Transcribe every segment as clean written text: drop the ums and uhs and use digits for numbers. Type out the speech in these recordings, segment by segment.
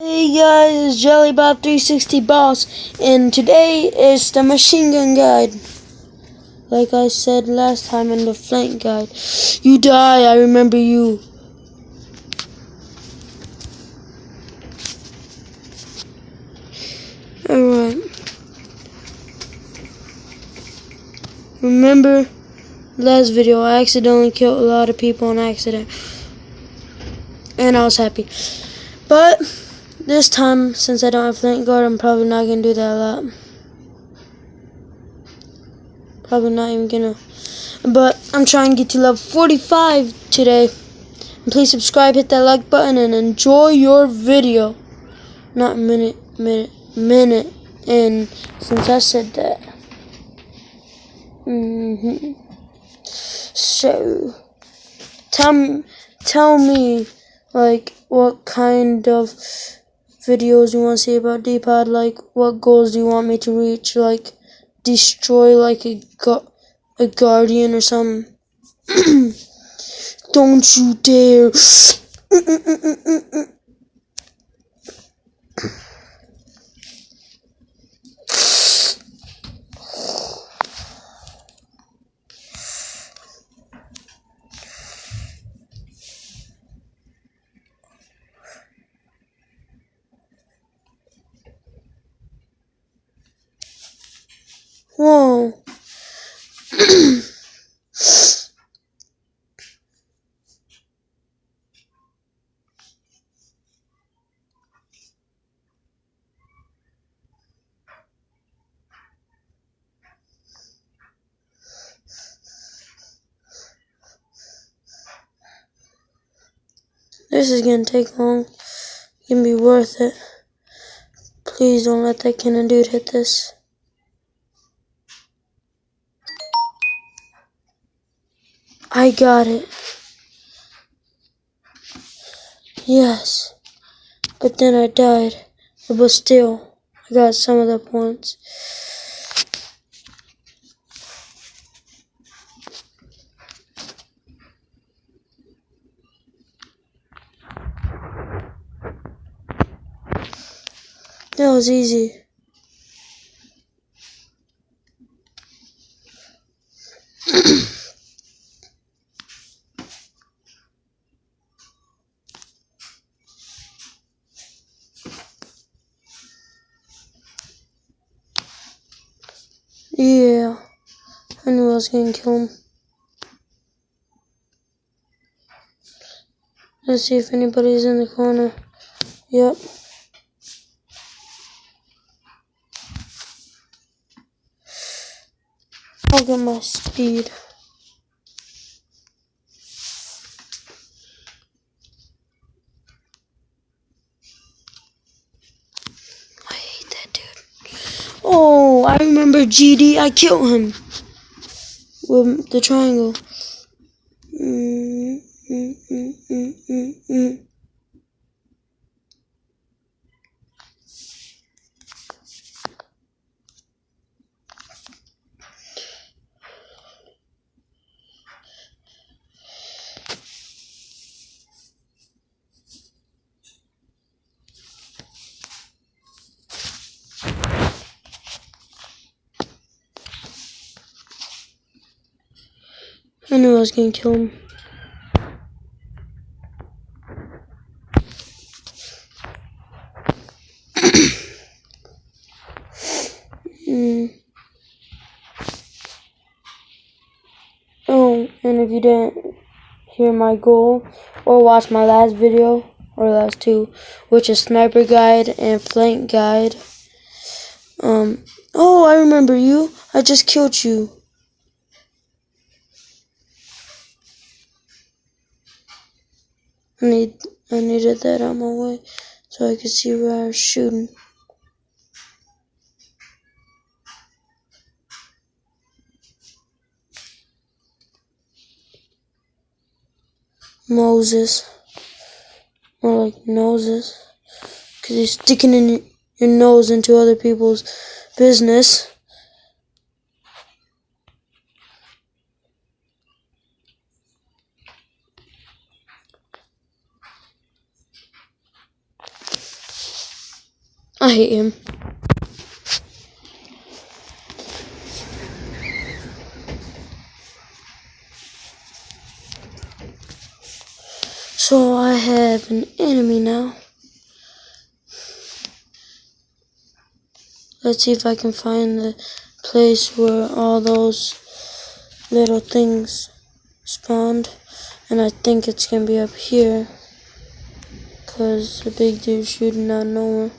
Hey guys, it's JellyBob360 Boss, and today is the machine gun guide. Like I said last time in the flank guide. You die, I remember you. Alright. Remember last video, I accidentally killed a lot of people on accident. And I was happy. But this time, since I don't have flank guard, I'm probably not going to do that a lot. Probably not even gonna. But I'm trying to get to level 45 today. And please subscribe, hit that like button, and enjoy your video. Not minute. And since I said that. So, tell me, like, what kind of videos you want to see about D-Pod. Like, what goals do you want me to reach? Like, destroy, like, a guardian or something. Don't you dare. Whoa. This is gonna take long. It's gonna be worth it. Please don't let that cannon dude hit this. I got it. Yes. But then I died. But still, I got some of the points. That was easy. Yeah. I knew I was gonna kill him. Let's see if anybody's in the corner. Yep. I'll get my speed. I hate that dude. Oh, I remember GD. I killed him with the triangle. I knew I was gonna kill him. Oh, and if you didn't hear my goal or watch my last video, or last two, which is sniper guide and flank guide. Oh, I remember you. I just killed you. I needed that out my way so I could see where I was shooting. Moses. More like noses. Because you're sticking in your nose into other people's business. hate him. So I have an enemy now. Let's see if I can find the place where all those little things spawned. And I think it's gonna be up here, cause the big dude's shooting out of nowhere.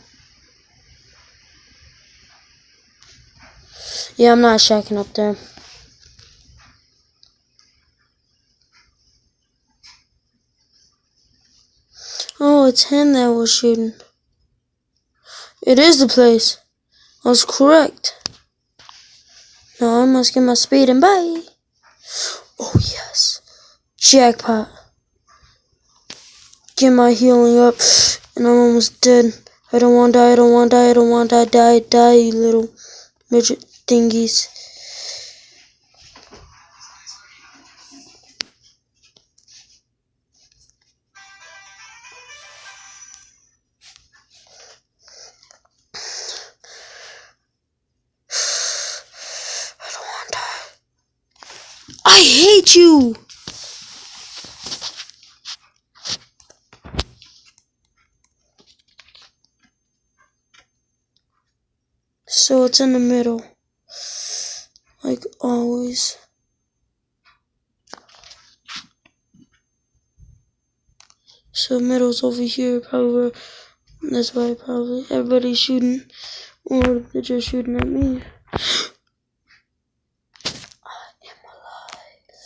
Yeah, I'm not shacking up there. Oh, it's him that was shooting. It is the place. I was correct. Now I must get my speed and bye. Oh yes. Jackpot. Get my healing up. And I'm almost dead. I don't want to die, I don't want to die, I don't want to die. Die, you little midget thingies. I don't want to die. I hate you! So it's in the middle. Like always. So middle's over here, probably. That's why probably everybody's shooting. Or they're just shooting at me. I am alive.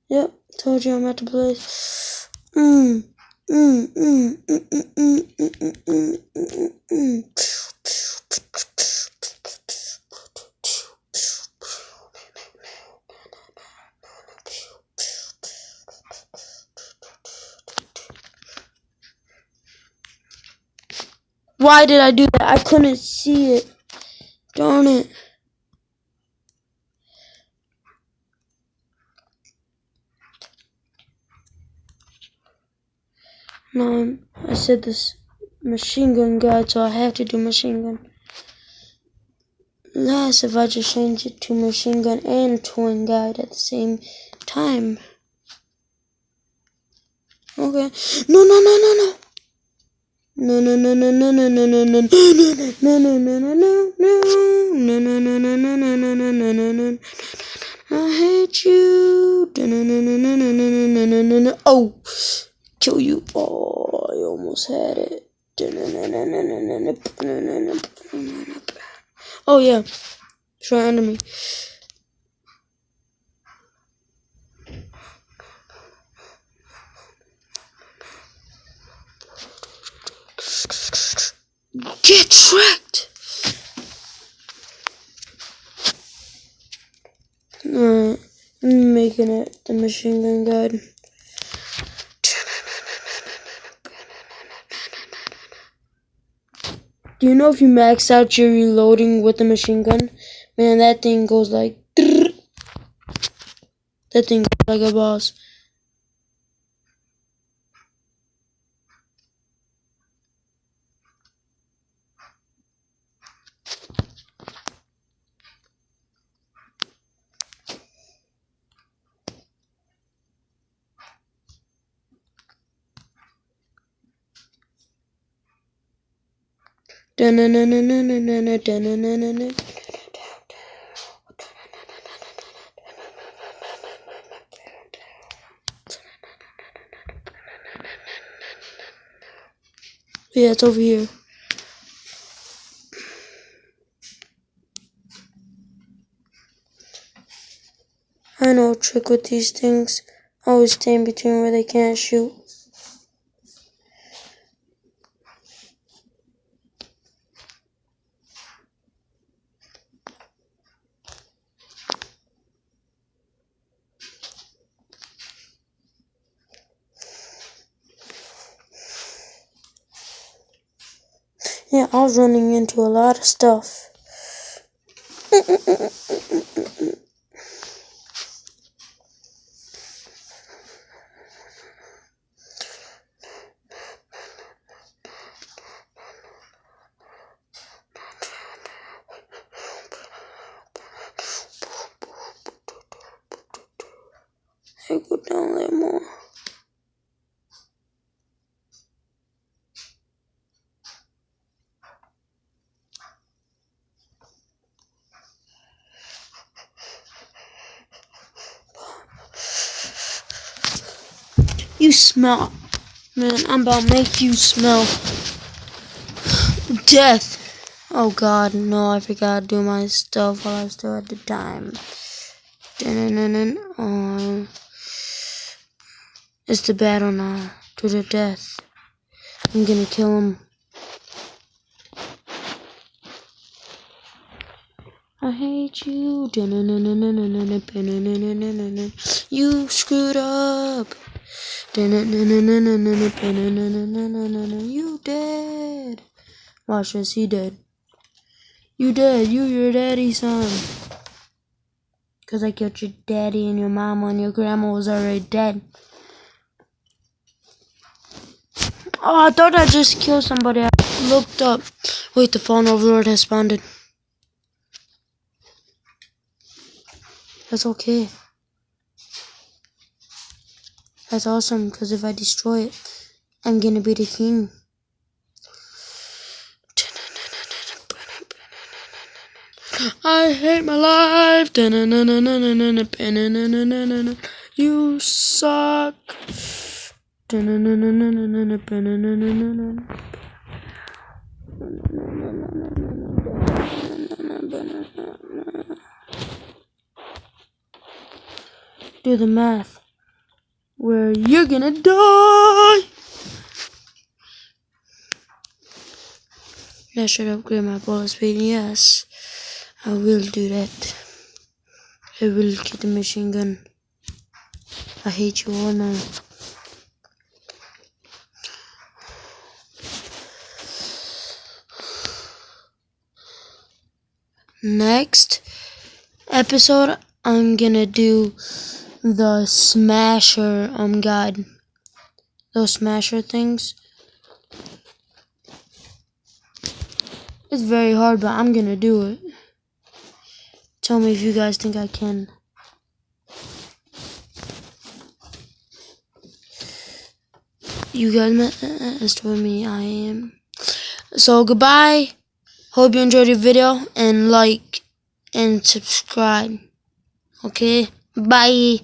Yep, told you I'm at the place. Why did I do that? I couldn't see it. Darn it. No, I said this machine gun guide, so I have to do machine gun. Last if I just change it to machine gun and twin guide at the same time. Okay. No. No. I hate you. Oh, kill you. Oh, I almost had it. Oh yeah, it's right under me. Get tracked! Alright, I'm making it the machine gun guide. Do you know if you max out your reloading with the machine gun, man, that thing goes like... That thing goes like a boss. Yeah, it's over here. I know a trick with these things. Always stay in between where they can't shoot. Yeah, I was running into a lot of stuff. Hey, go down there more. You smell. Man, I'm about to make you smell death. Oh God, no, I forgot to do my stuff while I was still at the time. It's the battle now, to the death. I'm gonna kill him. I hate you. You screwed up. You dead. Watch this, he dead. You dead. You your daddy's son. Cause I killed your daddy and your mama and your grandma was already dead. Oh, I thought I just killed somebody. I looked up. Wait, the fallen overlord has spawned. That's okay. That's awesome, because if I destroy it, I'm gonna be the king. I hate my life. You suck. Do the math. Where you're gonna die. I should upgrade my bullet speed. Yes, I will do that. I will get the machine gun. I hate you all now. Next episode, I'm gonna do the Smasher guide. Those Smasher things. It's very hard, but I'm gonna do it. Tell me if you guys think I can. You guys messed with me. I am. So goodbye. Hope you enjoyed the video and like and subscribe. Okay? Bye.